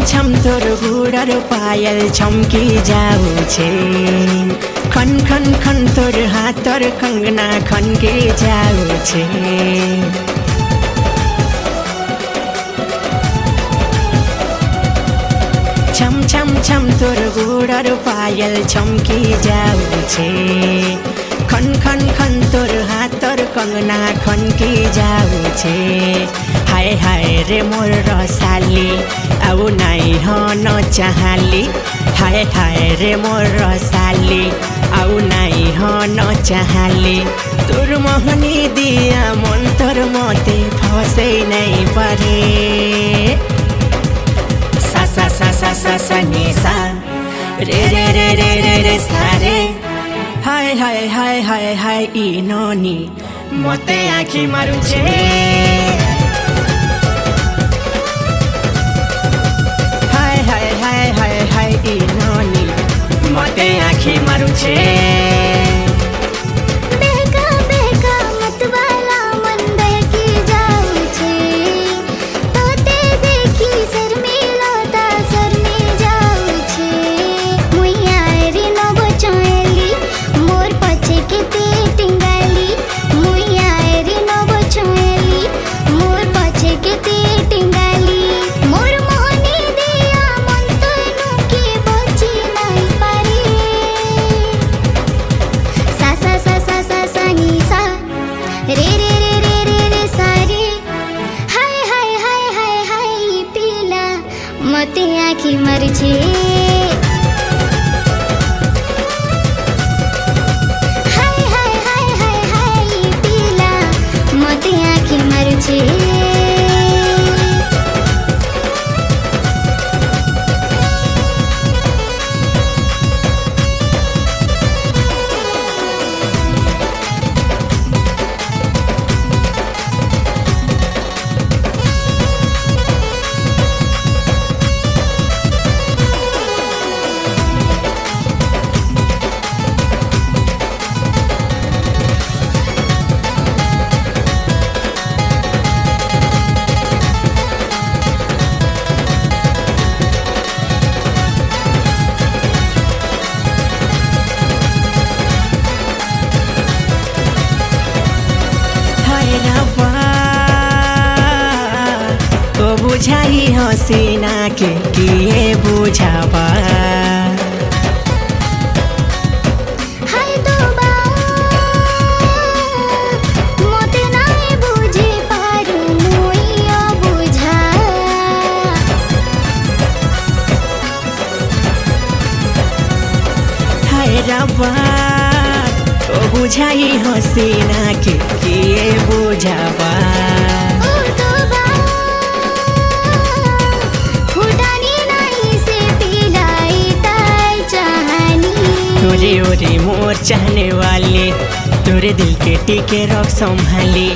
छम तोर गुडर पायल छम्की जाउँछे खन खन खन तोर हातर कंगना खन्के जाउँछे छम छम छम तोर गुडर पायल छम्की जाउँछे खन खन खन तोर हातर कंगना खन्की जाउँछे हाय हाय रे मोर रसाली आउ नाइ हन चाहली हाय हाय रे मोर रसाली आउ नाइ हन चाहली तोर मोहनी दिया मन तोर मते फसै नै परे सा सा सा सा सा सा नि सा रे रे रे रे रे रे सा रे हाय हाय हाय हाय हाय इ ननी मते आँखी मारुछे हाय हाय हाय हाय हाय इ ननी मते आँखी मारुछे बेका बेका मतवाला मन बहकी जाउँछे तोते देखी शर्मिलता शर्मी जाउँछे मुइया रे नबचाएली मोर पछि केते टिंगाली मुइया रे नबचाएली मोर पछि केते टिंगाली मोर मोहनी दिया मन तनु के बची नै पारे सा सा सा सा सा सा नि सा रे रे रे रे रे रे सा रे हाय हाय हाय हाय हाय पिला मते आँखी मर्छे हाय हाय हाय हाय हाय पिला मते आँखी मर्छे बुझाई हसीना के किए बुझावा हाय दोबा मते नाइ बुझे पारु मुइया बुझा हाय रब्बा ओ बुझाई हसीना के किए बुझावा ओ दोबा फुटानी नाइ से पिलाई ताई चाहनी ओरे ओरे मोर चाहने वाले तोरे दिल के टीके रख संभाली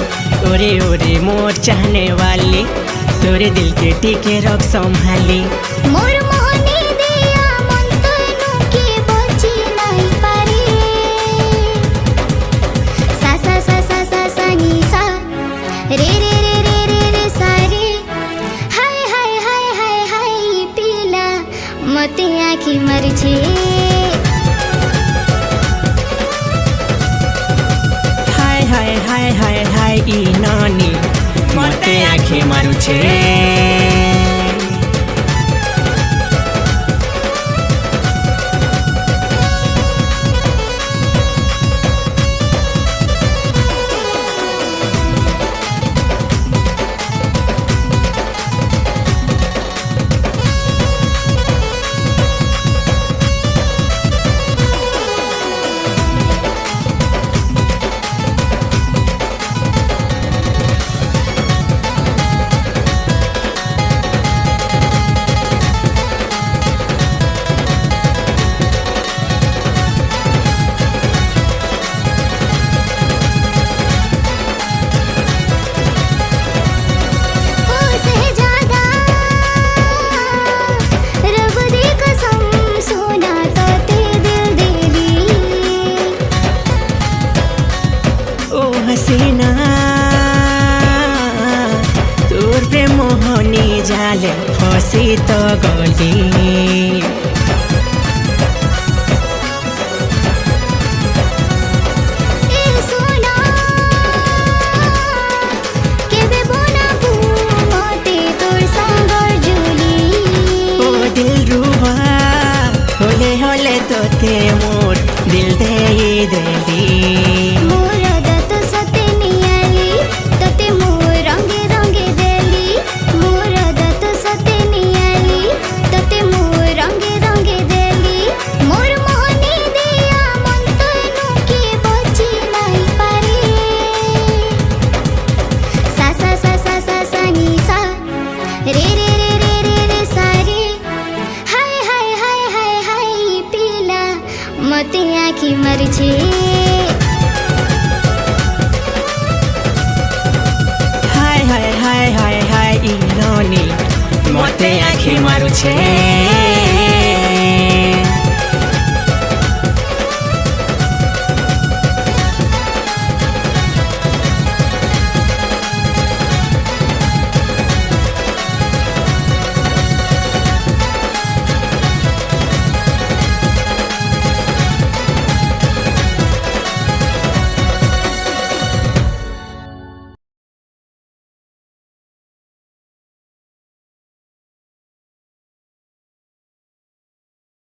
ओरे ओरे मोर चाहने वाले तोरे दिल के टीके रख संभाली मोर मोहनी दिया मन तनु के बची नै पारे सा सा सा सा सा सा नि सा रे रे रे रे रे रे सा रे हाय हाय हाय हाय हाय पिला मते आँखी मर्छे हाय हाय हाय हाय हाय इ नानी मते आँखी मारुछे शीत गली ए सोना केबे बनाबू मते तोर संगर जुली ओ दिल रुबा होले होले तोते मोर दिल देई देली मोर दत सते नियाली तते मोर रंगे रंगे देली मोर दत सते नियाली तते मोर रंगे रंगे देली मोर मोहनी दिया मन तनु के बची नहीं पारे सा सा सा सा सा सा नी सा रे रे रे रे रे रे सा रे हाय हाय हाय हाय हाय पीला मते आँखी मरछे हाय हाय हाय हाय हाय इनोनी मते आँखी मारुछे।